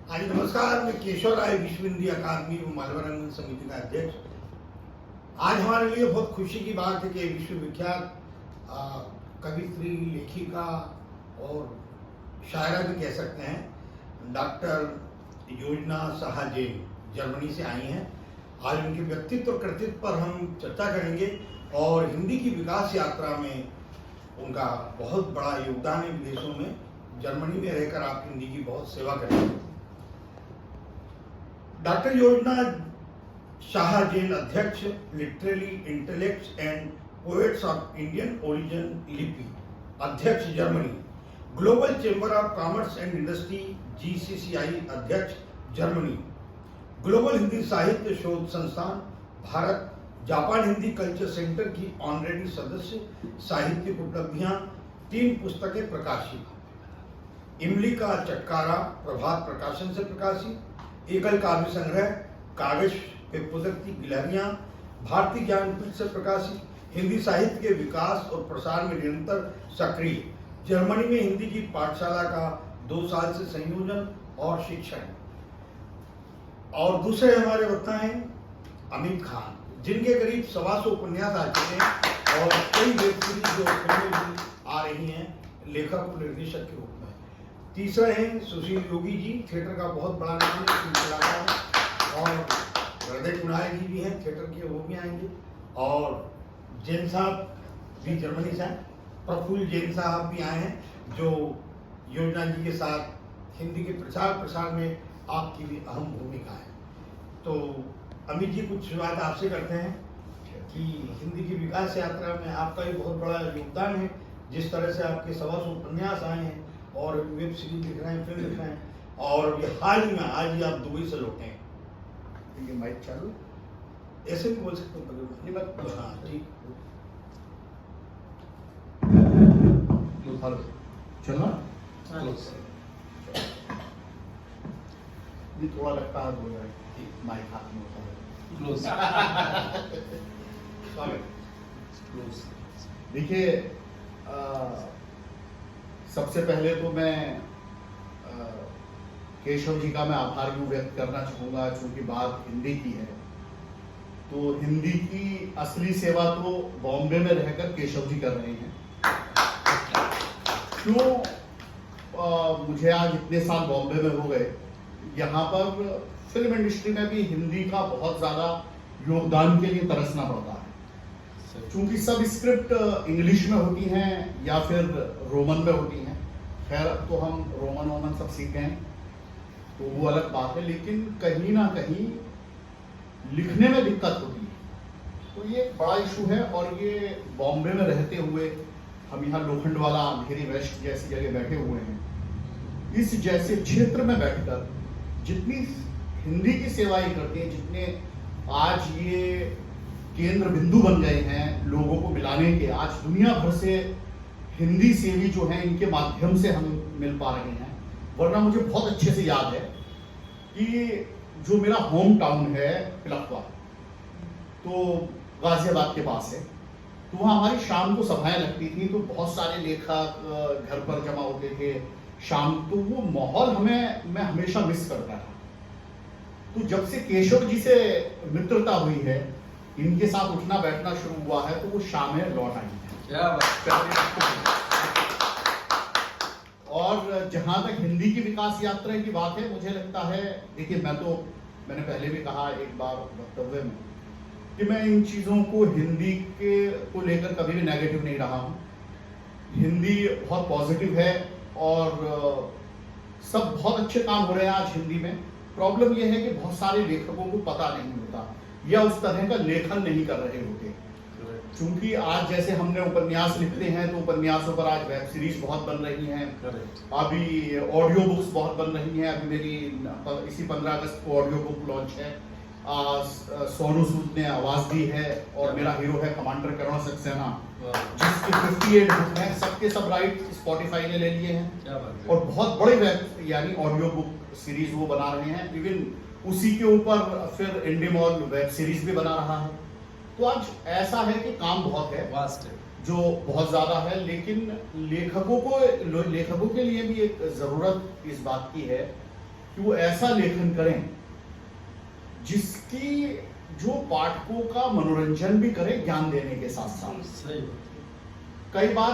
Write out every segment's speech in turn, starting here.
हाँ जी नमस्कार, मैं केशव राय विश्व हिंदी अकादमी व मालवा समिति का अध्यक्ष। आज हमारे लिए बहुत खुशी की बात है कि विश्व विख्यात कवित्री, लेखिका और शायरा भी कह सकते हैं, डॉक्टर योजना साहा जैन जर्मनी से आई हैं। आज उनके व्यक्तित्व और कृतित्व पर हम चर्चा करेंगे और हिंदी की विकास यात्रा में उनका बहुत बड़ा योगदान है। विदेशों में, जर्मनी में रहकर आप हिंदी की बहुत सेवा करेंगे। डॉक्टर योजना साहा जैन, अध्यक्ष literary intellects and poets of Indian origin लिपि, अध्यक्ष Germany. Global chamber of commerce and industry GCCI, अध्यक्ष जर्मनी। ग्लोबल हिंदी साहित्य शोध संस्थान Bharat Japan Hindi culture centre की ऑनरेरी सदस्य। साहित्यिक उपलब्धियां, 3 पुस्तकें प्रकाशित। इमली का चटकारा प्रभात प्रकाशन से प्रकाशित। एकल काव्य संग्रह कागज पे पुस्तक गिलहरियां भारतीय ज्ञानपीठ से प्रकाशित। हिंदी साहित्य के विकास और प्रसार में निरंतर सक्रिय। जर्मनी में हिंदी की पाठशाला का 2 साल से संयोजन और शिक्षण। और दूसरे हमारे वक्ता हैं अमित खान, जिनके करीब 125 उपन्यास आ चुके हैं और कई वेब सीरीज और फिल्में भी आ रही हैं लेखक और निर्देशक के रूप में। तीसरा है सुशील योगी जी, थिएटर का बहुत बड़ा नाम है और हृदय कुनाल जी भी हैं थिएटर के, वो भी आएंगे। और जैन साहब भी जर्मनी से हैं, प्रफुल्ल जैन साहब भी आए हैं, जो योजना जी के साथ हिंदी के प्रचार प्रसार में आपकी भी अहम भूमिका है। तो अमित जी, कुछ बात आपसे करते हैं कि हिंदी की विकास यात्रा में आपका भी बहुत बड़ा योगदान है। जिस तरह से आपके 125 उपन्यास आए हैं और वेब सीरीज लिख रहे हैं, फिल्म लिख रहे हैं, और ये हाल ही में आज ही आप दुबई से लौटे हैं। ये माइक चालू, ऐसे भी बोल सकते हो। हाँ ठीक, चलना ये थोड़ा लगता है बोल रहा है, माइक हाथ में होता है। देखिए, सबसे पहले तो मैं केशव जी का मैं आभार यूं व्यक्त करना चाहूँगा, चूंकि बात हिंदी की है तो हिंदी की असली सेवा तो बॉम्बे में रहकर केशव जी कर रहे हैं। क्यों मुझे आज इतने साल बॉम्बे में हो गए, यहाँ पर फिल्म इंडस्ट्री में भी हिंदी का बहुत ज़्यादा योगदान के लिए तरसना पड़ता है। चूंकि सब स्क्रिप्ट इंग्लिश में होती हैं या फिर रोमन में होती हैं। खैर, अब तो हम रोमन सब सीखे हैं तो वो अलग बात है, लेकिन कहीं ना कहीं लिखने में दिक्कत होती है। तो ये एक बड़ा इशू है और ये बॉम्बे में रहते हुए हम यहाँ लोखंडवाला, अंधेरी वेस्ट जैसी जगह बैठे हुए हैं, इस जैसे क्षेत्र में बैठकर जितनी हिंदी की सेवाएं करते हैं, जितने आज ये केंद्र बिंदु बन गए हैं लोगों को मिलाने के, आज दुनिया भर से हिंदी सेवी जो हैं इनके माध्यम से हम मिल पा रहे हैं। वरना मुझे बहुत अच्छे से याद है कि जो मेरा होम टाउन है पिलखवा, तो गाजियाबाद के पास है, तो वहाँ हमारी शाम को सभाएं लगती थी, तो बहुत सारे लेखक घर पर जमा होते थे शाम। तो वो माहौल मैं हमेशा मिस करता था। तो जब से केशव जी से मित्रता हुई है, इनके साथ उठना बैठना शुरू हुआ है, तो वो शामें लौट आई हैं। और जहां तक हिंदी की विकास यात्रा की बात है, मुझे लगता है, देखिए मैंने पहले भी कहा एक बार वक्तव्य में कि मैं इन चीज़ों को हिंदी को लेकर कभी भी नेगेटिव नहीं रहा हूँ। हिंदी बहुत पॉजिटिव है और सब बहुत अच्छे काम हो रहे हैं आज हिंदी में। प्रॉब्लम यह है कि बहुत सारे लेखकों को पता नहीं होता या उस तरह का लेखन नहीं कर रहे होते। क्योंकि आज जैसे हमने उपन्यास लिखते हैं तो उपन्यासों पर आज वेब सीरीज बहुत बन रही हैं, अभी ऑडियो बुक्स बहुत बन रही हैं। अभी मेरी इसी 15 अगस्त को ऑडियो बुक लॉन्च है, सोनू सूद ने आवाज दी है और मेरा हीरो है कमांडर करुणा सक्सेना, जिसके 58 बुक हैं, सबके सब राइट स्पॉटिफाई ने ले लिए हैं और बहुत बड़े वेब यानी ऑडियो बुक सीरीज वो बना रहे हैं। इवन उसी के ऊपर फिर इंडिमॉल वेब सीरीज भी बना रहा है। तो आज ऐसा है कि काम बहुत है, वास्ट है, जो बहुत ज्यादा है, लेकिन लेखकों के लिए भी एक जरूरत इस बात की है कि वो ऐसा लेखन करें जिसकी जो पाठकों का मनोरंजन भी करे, ज्ञान देने के साथ साथ। सही। कई बार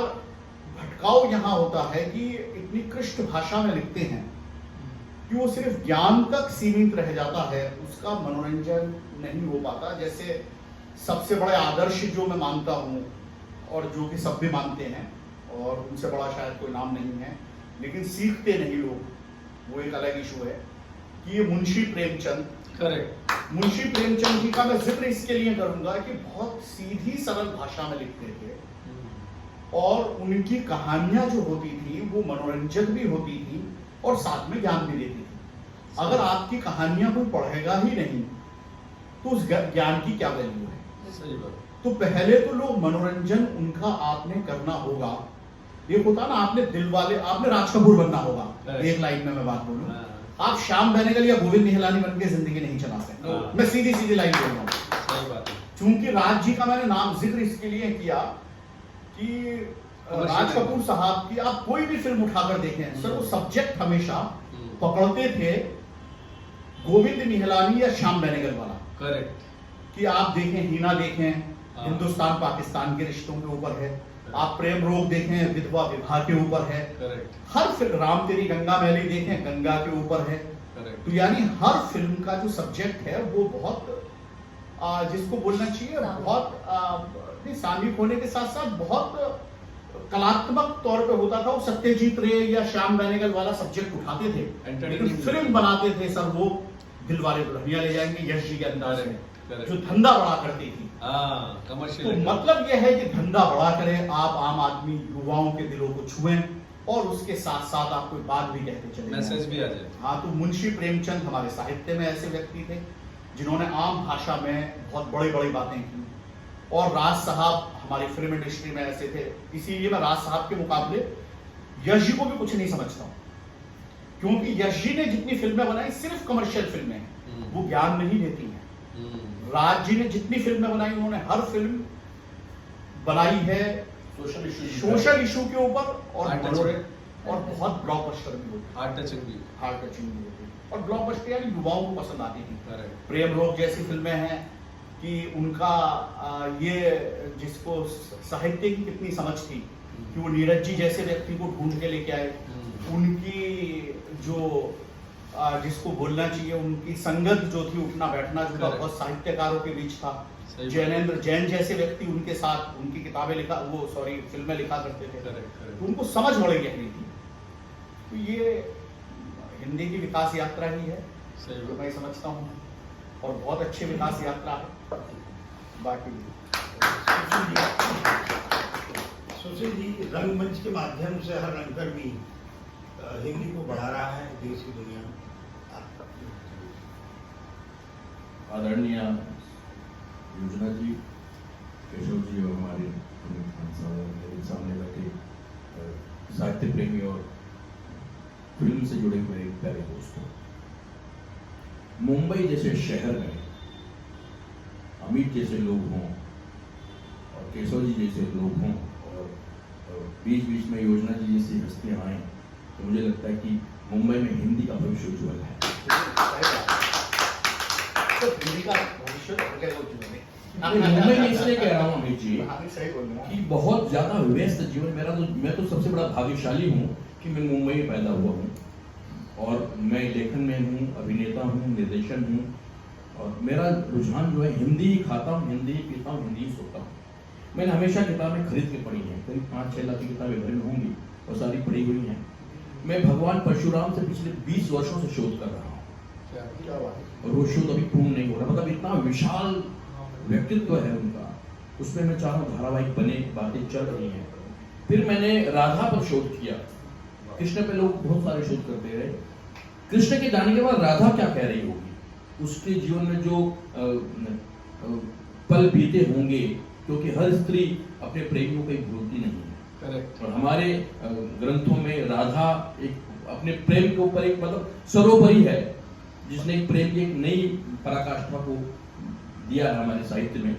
भटकाव यहाँ होता है कि इतनी कृष्ट भाषा में लिखते हैं कि वो सिर्फ ज्ञान तक सीमित रह जाता है, उसका मनोरंजन नहीं हो पाता। जैसे सबसे बड़े आदर्श जो मैं मानता हूँ और जो कि सब भी मानते हैं, और उनसे बड़ा शायद कोई नाम नहीं है, लेकिन सीखते नहीं लोग, वो एक अलग इशू है, कि ये मुंशी प्रेमचंद। करेक्ट। मुंशी प्रेमचंद जी का मैं जिक्र इसके लिए करूंगा कि बहुत सीधी सरल भाषा में लिखते थे, और उनकी कहानियां जो होती थी वो मनोरंजक भी होती थी और साथ में ज्ञान भी देती थी। अगर आपकी कहानियां कोई पढ़ेगा ही नहीं तो उस ज्ञान की क्या वैल्यू है? सही बात। तो पहले तो लोग मनोरंजन उनका आपने करना होगा। ये होता ना, आपने दिल वाले, आपने राज कपूर बनना होगा। एक लाइन में मैं बात बोलूं, आप श्याम बेनेगल या गोविंद निहलानी बन के जिंदगी नहीं चला सकते। मैं सीधी सीधी लाइन बोल रहा हूँ। सही बात है। चूंकि राज जी का मैंने नाम जिक्र इसके लिए किया कि राज कपूर साहब की आप कोई भी फिल्म उठाकर देखें सर, वो सब्जेक्ट हमेशा पकड़ते थे गोविंद निहलानी या श्याम बेनेगल वाला। करेक्ट। कि आप देखें हीना, देखें हिंदुस्तान पाकिस्तान के रिश्तों के ऊपर है, आप प्रेम रोग देखें विधवा विवाह के ऊपर है, करेक्ट। हर फिल्म, राम तेरी गंगा मैली देखें गंगा के ऊपर है। करेक्ट। तो यानी हर फिल्म का जो सब्जेक्ट है वो बहुत जिसको बोलना चाहिए बहुत सामयिक होने के साथ साथ बहुत कलात्मक तौर पे होता था। वो सत्यजीत रे या श्याम बेनेगल वाला सब्जेक्ट उठाते थे, लेकिन फिल्म बनाते थे सर वो दिल वाले दुल्हनिया ले जाएंगे यश जी के अंदाज में, जो धंधा बड़ा करती थी। तो मतलब यह है कि धंधा बड़ा करें, आप आम आदमी युवाओं के दिलों को छुएं और उसके साथ साथ आप कोई बात भी कहते चले, मैसेज भी आ जाए। हाँ, तो मुंशी प्रेमचंद हमारे साहित्य में ऐसे व्यक्ति थे जिन्होंने आम भाषा में बहुत बड़ी बड़ी बातें की, और राज साहब हमारी फिल्म इंडस्ट्री में ऐसे थे। इसीलिए मैं राज साहब के मुकाबले यश जी को भी कुछ नहीं समझता हूं, क्योंकि यश जी ने जितनी फिल्में बनाई सिर्फ कमर्शियल फिल्में हैं, वो ज्ञान नहीं देती हैं। राज जी ने जितनी फिल्में बनाई उन्होंने हर फिल्म बनाई है सोशल इशू के ऊपर, और बहुत ब्लॉकबस्टर भी होती है, हार्ट टचिंग भी होती है, और ब्लॉकबस्टर यानी युवाओं को पसंद आती थी। प्रेम रोग जैसी फिल्में हैं कि उनका ये जिसको साहित्य की कितनी समझ थी कि वो नीरज जी जैसे व्यक्ति को ढूंढ के लेके आए, उनकी जो जिसको बोलना चाहिए उनकी संगत जो थी, उठना बैठना जो था बहुत साहित्यकारों के बीच था। जैनेंद्र जैन जैसे व्यक्ति उनके साथ उनकी किताबें लिखा, वो सॉरी फिल्में लिखा करते थे, तो उनको समझ बड़ी गहरी थी। तो ये हिंदी की विकास यात्रा ही है जो मैं समझता हूँ, और बहुत अच्छी विकास यात्रा है। बाकी सुशील जी, रंगमंच के माध्यम से हर रंगकर्मी हिंदी को बढ़ा रहा है देश की दुनिया में। आदरणीय योजना जी, केशव जी और हमारे मेरे सामने बैठे साहित्य प्रेमी और फिल्म से जुड़े हुए प्यारे दोस्तों, मुंबई जैसे शहर में अमित जैसे लोग हों और केशव जी जैसे लोग हों और बीच बीच में योजना जी जैसी हस्तियां आए, तो मुझे लगता है कि मुंबई में हिंदी का भविष्य उज्ज्वल है। मुंबई में इसलिए कह रहा हूँ अमित जी कि बहुत ज्यादा व्यस्त जीवन मेरा, तो मैं तो सबसे बड़ा भाग्यशाली हूँ कि मैं मुंबई में पैदा हुआ हूँ, और मैं लेखन में हूँ, अभिनेता हूँ, निर्देशन हूँ, और मेरा रुझान जो है हिंदी ही खाता हूँ, हिंदी ही पीता हूँ, हिंदी ही सोता हूँ। मैंने हमेशा किताबें खरीद के पढ़ी हैं, करीब 5-6 लाख की किताबें घर में होंगी और सारी पढ़ी हुई हैं। मैं भगवान परशुराम से पिछले 20 वर्षों से शोध कर रहा हूँ, और वो शोध अभी पूर्ण नहीं हो रहा। मतलब इतना विशाल व्यक्तित्व है उनका, उसमें मैं चाहूँ धारावाहिक बने, बातें चल रही हैं। फिर मैंने राधा पर शोध किया, कृष्ण पे लोग बहुत सारे शोध करते रहे। कृष्ण के जाने के बाद राधा क्या कह रही होगी, उसके जीवन में जो पल बीते होंगे, क्योंकि हर स्त्री अपने प्रेमियों को भूलती नहीं है। करेक्ट। और हमारे ग्रंथों में राधा एक अपने प्रेम के ऊपर एक मतलब सर्वोपरि है, जिसने एक प्रेम की एक नई पराकाष्ठा को दिया है हमारे साहित्य में।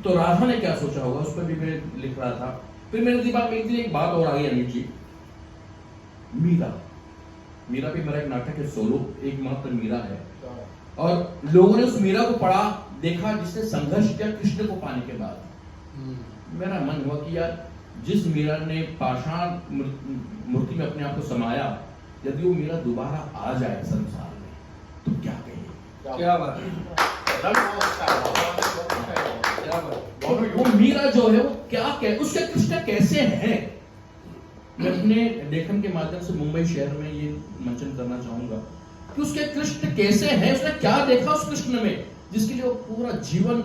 तो राधा ने क्या सोचा होगा, उस पर भी मैं लिख रहा था। फिर मेरे दिमाग में एक बात और आ गई अमित जी, मीरा। मीरा भी मेरा एक नाटक है सोलो, एकमात्र मीरा है। और लोगों ने उस मीरा को पढ़ा, देखा जिसने संघर्ष किया कृष्ण को पाने के बाद। मेरा मन हुआ कि यार जिस मीरा ने पाषाण मूर्ति में अपने आप को समाया, यदि वो मीरा दोबारा आ जाए संसार में तो क्या कहें। क्या बात है, वो मीरा जो है वो क्या कहे, उसके कृष्ण कैसे हैं। मैं अपने लेखन के माध्यम से मुंबई शहर में ये मंचन करना चाहूंगा कि उसके कृष्ण कैसे हैं, उसने क्या देखा उस कृष्ण में, जिसके लिए पूरा जीवन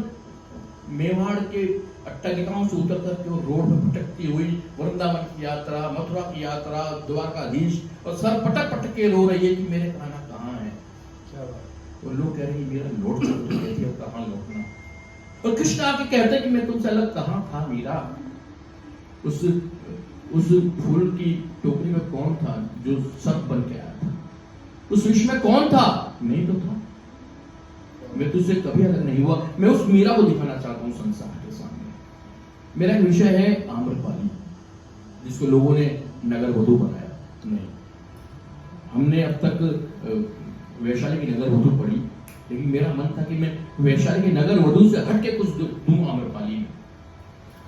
मेवाड़ के अट्टालिकाओं से उतर करके वो रोड में भटकती हुई वृंदावन की यात्रा, मथुरा की यात्रा, द्वारकाधीश, और सर पटक पटक के रो रही है कि मेरे कान्हा कहाँ है। और लोग कह रहे हैं मेरा लौट तो कहती है कहाँ लौटना। और कृष्ण आके कहते हैं कि मैं तुमसे अलग कहाँ था मीरा। उस फूल की टोकरी में कौन था जो सब बन के आया था, उस विष में कौन था, नहीं तो था। मैं तुझसे कभी अलग नहीं हुआ। मैं उस मीरा को दिखाना चाहता हूं संसार के सामने। मेरा एक विषय है आम्रपाली, जिसको लोगों ने नगर वधु बनाया। नहीं, हमने अब तक वैशाली की नगर वधु पढ़ी, लेकिन मेरा मन था कि मैं वैशाली की नगर वधु से हट के कुछ दूं आम्रपाली में।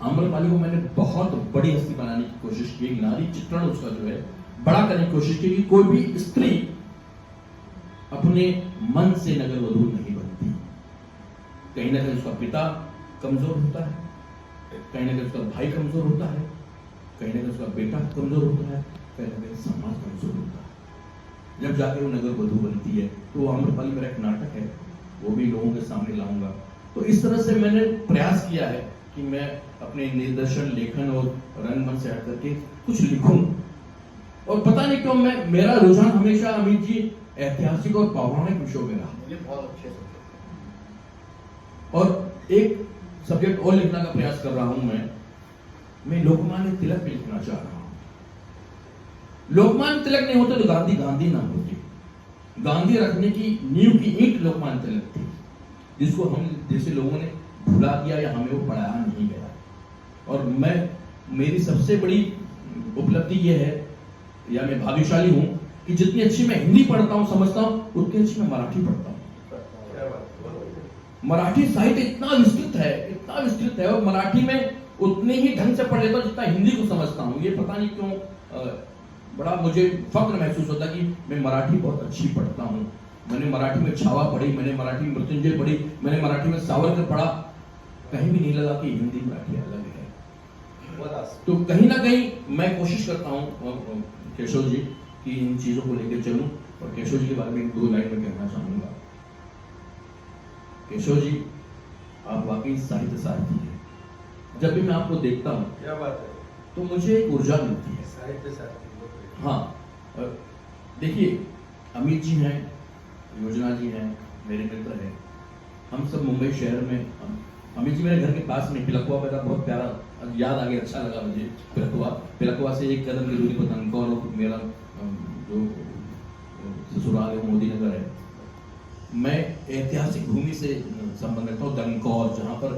आम्रपाली को मैंने बहुत बड़ी हस्ती बनाने की कोशिश की, नारी चित्रण उसका जो है बड़ा करने की कोशिश की कि कोई भी स्त्री अपने मन से नगर वधु नहीं बनती। कहीं ना कहीं उसका पिता कमजोर होता है, कहीं ना कहीं उसका भाई कमजोर होता है, कहीं ना कहीं उसका बेटा कमजोर होता है, कहीं ना कहीं समाज कमजोर होता है। जब जाके वो नगर वधु बनती है तो आम्रपाली मेरा एक नाटक है, वो भी लोगों के सामने लाऊंगा। तो इस तरह से मैंने प्रयास किया है कि मैं अपने निर्देशन, लेखन और रंगमंच से हट करके कुछ लिखूं। और पता नहीं क्यों मेरा रुझान हमेशा अमित जी ऐतिहासिक और पौराणिक विषयों में रहा। बहुत अच्छे से। और एक सब्जेक्ट और लिखने का प्रयास कर रहा हूं मैं लोकमान्य तिलक पे लिखना चाह रहा हूं। लोकमान्य तिलक नहीं होते तो गांधी ना होती। गांधी रखने की नींव की ईंट लोकमान्य तिलक थी, जिसको हम जैसे लोगों ने भुला दिया या हमें वो पढ़ाया नहीं गया। और मेरी सबसे बड़ी उपलब्धि ये है, या मैं भाग्यशाली हूं कि जितनी अच्छी मैं हिंदी पढ़ता हूं, समझता हूं, उतनी अच्छी मैं मराठी पढ़ता हूं। मराठी साहित्य इतना विस्तृत है और मराठी में उतने ही ढंग से पढ़ लेता हूं जितना हिंदी को समझता हूं। ये पता नहीं क्यों बड़ा मुझे फक्र महसूस होता कि मैं मराठी बहुत अच्छी पढ़ता हूं। मैंने मराठी में छावा पढ़ी, मैंने मराठी में मृत्युंजय पढ़ी, मैंने मराठी में सावरकर पढ़ा। कहीं भी नहीं लगा कि हिंदी मराठी अलग है। तो कहीं ना कहीं मैं कोशिश करता हूं केशव जी कि इन चीजों को लेकर चलूं। और केशव जी के बारे में 2 लाइन में कहना चाहूंगा। केशव जी, आप वाकई साहित्य सारथी हैं। जब भी मैं आपको देखता हूं, क्या बात है, तो मुझे एक ऊर्जा मिलती है। साहित्य साथी। हाँ, देखिए अमित जी हैं, योजना जी हैं, मेरे मित्र हैं। हम सब मुंबई शहर में, अमित जी मेरे घर के पास में, पिलकुआ मेरा बहुत प्यारा याद आ गया, अच्छा लगा मुझे। पिलकुआ से 1 कदम की दूरी पर दंकौर और मेरा जो ससुराल है मोदी नगर है। मैं ऐतिहासिक भूमि से संबंध रखता हूँ। दंकौर, जहाँ पर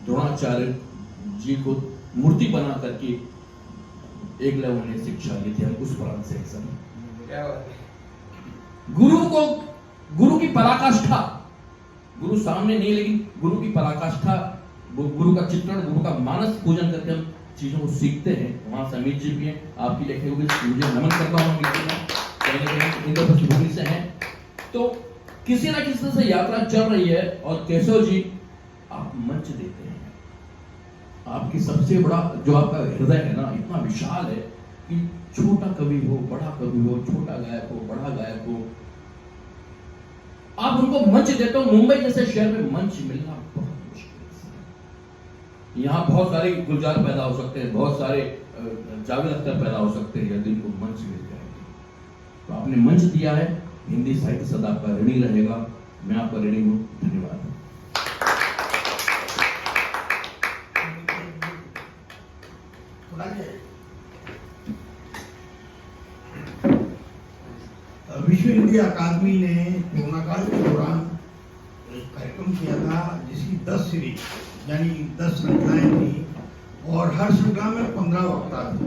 द्रोणाचार्य जी को मूर्ति बना करके एकलव्य ने शिक्षा ली थी, हम उस प्रांत से क्या बात है। गुरु की पराकाष्ठा, गुरु सामने नहीं लेकिन गुरु की पराकाष्ठा, गुरु का चित्रण, गुरु का मानस पूजन करके हम चीजों को सीखते हैं। वहां समीर जी भी हैं, आपकी लेखे हुए मुझे नमन करता हूँ। कहीं ना कहीं इंद्रप्रस्थ भूमि से हैं। तो किसी ना किसी तरह से यात्रा चल रही है। और केशव जी, आप मंच देते हैं। आपकी सबसे बड़ा जो आपका हृदय है ना, इतना विशाल है कि छोटा कवि हो, बड़ा कवि हो, छोटा गायक हो, बड़ा गायक हो, आप उनको मंच देते हो। मुंबई जैसे शहर में मंच मिलना बहुत मुश्किल है। यहाँ बहुत सारे गुलजार पैदा हो सकते हैं, बहुत सारे जावेद अख्तर पैदा हो सकते हैं, यदि उनको मंच मिल जाए। तो आपने मंच दिया है, हिंदी साहित्य सदा आपका ऋणी रहेगा। मैं आपका ऋणी हूँ। धन्यवाद। विश्व हिंदी अकादमी ने कोरोना काल के दौरान एक कार्यक्रम किया था, जिसकी 10 सीरीज यानी 10 श्रृंखलाएं थी और हर श्रृंखला में 15 वक्ता थे,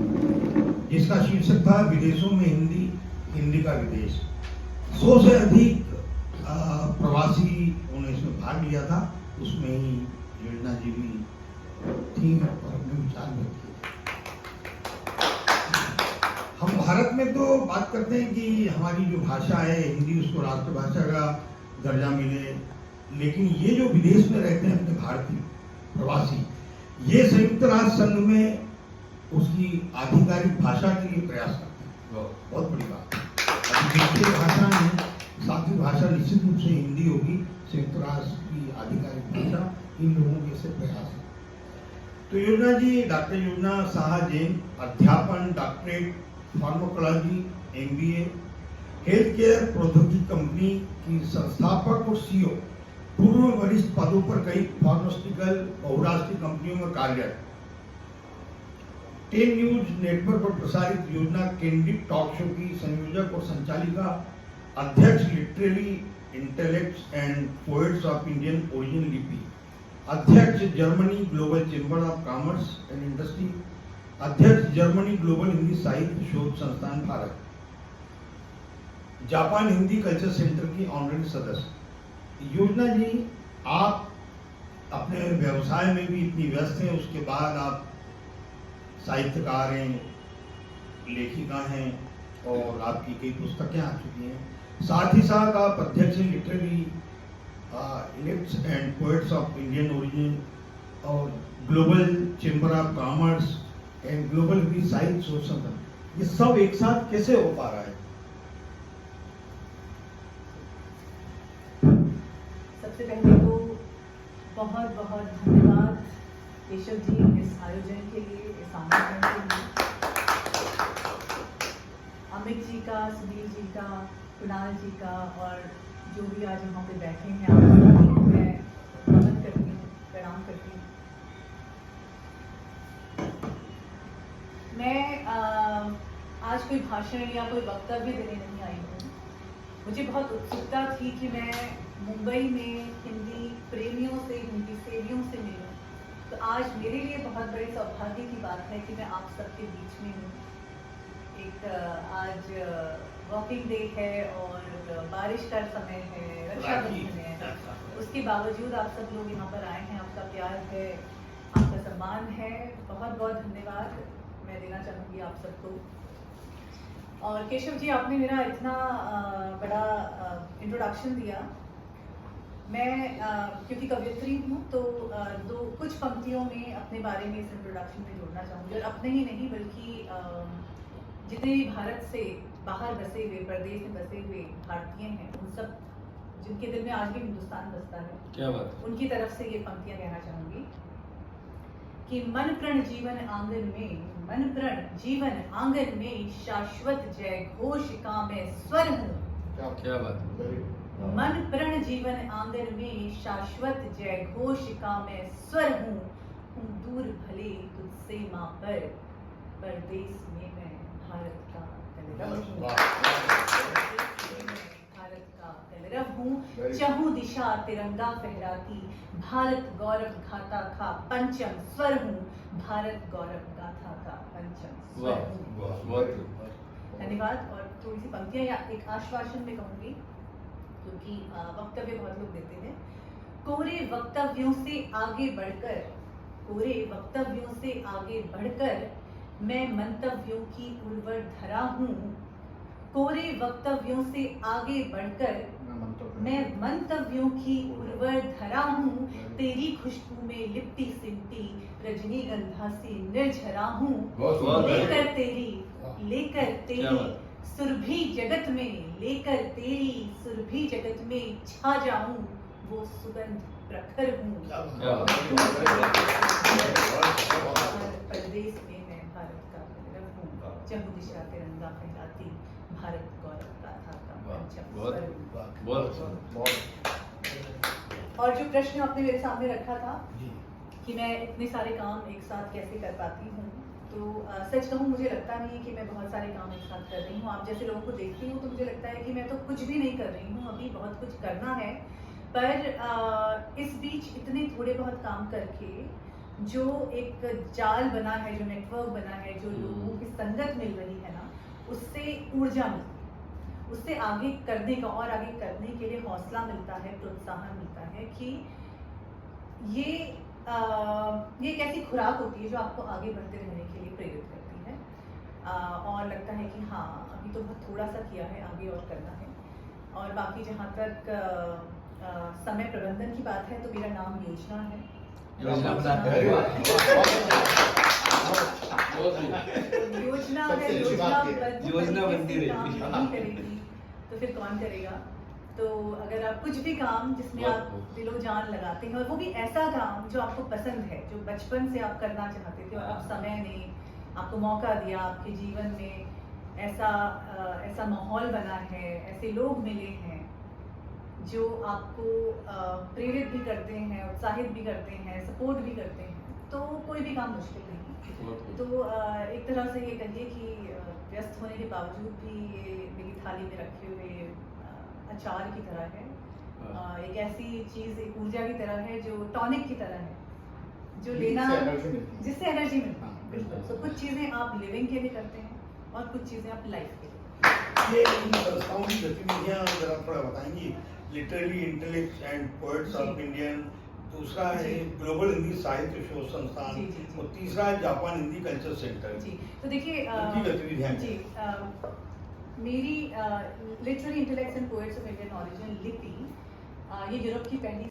जिसका शीर्षक था विदेशों में हिंदी हिंदी का विदेश, 100 से अधिक प्रवासी उन्होंने इसमें भाग लिया था। उसमें ही योजना जी भी थी और अपने विचार व्यक्त किए। हम भारत में तो बात करते हैं कि हमारी जो भाषा है हिंदी, उसको राष्ट्रभाषा का दर्जा मिले, लेकिन ये जो विदेश में रहते हैं अपने भारतीय प्रवासी, ये संयुक्त राष्ट्र संघ में उसकी आधिकारिक भाषा के लिए प्रयास करते हैं। बहुत बड़ी बात है। अभी दूसरी भाषा में सातवीं भाषा निश्चित रूप से हिंदी होगी, संयुक्त राष्ट्र की आधिकारिक भाषा, इन लोगों के से प्रयास है। तो योजना जी, डॉक्टर योजना साहा जैन, अध्यापन, doctorate, pharmacology, MBA, health care प्रौद्योगिकी कंपनी की संस्थापक और CEO, पूर्व वरिष्ठ पदों पर कई फार्मास्यूटिकल बहुराष्ट्रीय कंपनियों में कार्यरत, 10 न्यूज नेटवर्क पर प्रसारित योजना कैंडिड टॉक शो की संयोजक और संचालिका, अध्यक्ष literary intellects and poets of Indian origin लिपि, अध्यक्ष Germany global chamber of commerce and industry, अध्यक्ष जर्मनी ग्लोबल हिंदी साहित्य शोध संस्थान Bharat, Japan Hindi culture centre की ऑनरेरी सदस्य। योजना जी, आप अपने व्यवसाय में भी इतनी व्यस्त हैं, उसके बाद आप साहित्यकार हैं, लेखिका हैं और आपकी कई पुस्तकें आ चुकी हैं। साथ ही साथ आप अध्यक्ष literary intellects and poets of Indian origin और global chamber of commerce and global Hindi Sahitya Shodh संस्थान, ये सब एक साथ कैसे हो पा रहा है? सबसे पहले तो बहुत बहुत धन्यवाद केशव जी इस आयोजन के लिए, इस आमंत्रण के लिए। अमित जी का, सुनील जी का, कुणाल जी का और जो भी आज यहाँ पे बैठे हैं, आप सभी को मैं नमन करती हूँ, प्रणाम करती हूँ। मैं आज कोई भाषण या कोई वक्तव्य देने नहीं आई हूँ। मुझे बहुत उत्सुकता थी कि मैं मुंबई में हिंदी प्रेमियों से, हिंदी सेवियों से मिलूं। तो आज मेरे लिए बहुत बड़े सौभाग्य की बात है कि मैं आप सबके बीच में हूँ। एक आज वॉकिंग डे है और बारिश का समय है, रक्षाबंधन है, उसके बावजूद आप सब लोग यहाँ पर आए हैं। आपका प्यार है, आपका सम्मान है, बहुत बहुत धन्यवाद मैं देना चाहूँगी आप सबको। और केशव जी, आपने मेरा इतना बड़ा इंट्रोडक्शन दिया। मैं क्योंकि कवयित्री हूँ तो कुछ पंक्तियों में अपने बारे में इस इंट्रोडक्शन में जोड़ना चाहूँगी, और अपने ही नहीं बल्कि जितने भी भारत से बाहर बसे हुए, प्रदेश में बसे हुए भारतीय हैं, उन सब जिनके दिल में आज भी हिंदुस्तान बसता है, क्या बात, उनकी तरफ से ये पंक्तियाँ कहना चाहूँगी कि मन प्रण जीवन आंगन में, मन प्रण जीवन आंगन में शाश्वत जय घोष का मैं स्वर हूँ। क्या बात, मन प्रण जीवन आंगन में शाश्वत जय घोष का मैं स्वर हूँ दूर भले तुझसे माँ पर, परदेश में मैं भारत का कलरव हूँ, भारत का कलरव हूँ, चहु दिशा तिरंगा फहराती, भारत गौरव गाथा का पंचम स्वर हूँ, भारत गौरव गाथा का पंचम स्वर हूँ। धन्यवाद। और थोड़ी सी पंक्तियां या एक आश्वासन में कहूंगी, क्योंकि वक्तव्य बहुत लोग देते हैं। कोरे वक्तव्यों से आगे बढ़कर, कोरे वक्तव्यों से आगे बढ़कर मैं मंतव्यों की उर्वर धरा हूँ, कोरे वक्तव्यों से आगे बढ़कर मैं मंतव्यों की उर्वर धरा हूँ, तेरी खुशबू में लिपटी सिमटी रजनीगंधा से निर्झरा हूँ, लेकर तेरी सुरभि जगत में, लेकर तेरी सुरभि जगत में छा जाऊं, वो सुगंध प्रखर हूँ, परदेश में मैं भारत का कलरव हूँ, चहु दिशा तिरंगा फहराती, भारत गौरव गाथा का पंचम स्वर हूँ। और जो प्रश्न आपने मेरे सामने रखा था कि मैं इतने सारे काम एक साथ कैसे कर पाती हूँ, तो सच कहूँ मुझे लगता नहीं है कि मैं बहुत सारे काम एक साथ कर रही हूँ। आप जैसे लोगों को देखती हूँ तो मुझे लगता है कि मैं तो कुछ भी नहीं कर रही हूँ, अभी बहुत कुछ करना है। पर इस बीच इतने थोड़े बहुत काम करके जो एक जाल बना है, जो नेटवर्क बना है, जो लोगों की संगत मिल रही है ना, उससे ऊर्जा मिलती है। उससे आगे करने का और आगे करने के लिए हौसला मिलता है, प्रोत्साहन मिलता है कि ये एक ऐसी खुराक होती है जो आपको आगे बढ़ते रहने के लिए प्रेरित करती है। और लगता है कि हाँ, अभी तो बहुत थोड़ा सा किया है, आगे और करना है। और बाकी जहाँ तक समय प्रबंधन की बात है तो मेरा नाम योजना है। योजना बनाते Very हैं। योजना है, सबसे अच्छी बात ये है। योजनाबद्ध योजना तरीके बनती से रहेगी। काम नहीं करेगी तो फिर कौन करेगा। तो अगर आप कुछ भी काम जिसमें आप दिलो जान लगाते हैं और वो भी ऐसा काम जो आपको पसंद है, जो बचपन से आप करना चाहते थे और अब समय ने आपको मौका दिया, आपके जीवन में ऐसा माहौल बना है, ऐसे लोग मिले हैं जो आपको प्रेरित भी करते हैं, उत्साहित भी करते हैं, सपोर्ट भी करते हैं, तो कोई भी काम मुश्किल नहीं। तो एक तरह से ये कहिए कि व्यस्त होने के बावजूद भी ये मेरी थाली में रखे हुए अचार की तरह है। एक ऐसी चीज़, एक ऊर्जा की तरह है जो टॉनिक की तरह है, जो लेना जिससे एनर्जी मिलती है। बिल्कुल। तो कुछ चीज़ें आप लिविंग के लिए करते हैं और कुछ चीज़ें आप लाइफ के लिए। ये इन संस्थाओं की गतिविधियां अगर आप थोड़ा बताएंगी, literary intellects and poets of Indian, दूसरा है ग्लोबल हिंदी साहित्य शोध संस्थान, जी, जी, जी। और तीसरा है जापान हिंदी कल्चर सेंटर। जी, तो देखिए उनकी गतिविधियां जी, मेरी literary intellects and poets of Indian origin लिपि, ये यूरोप की पहली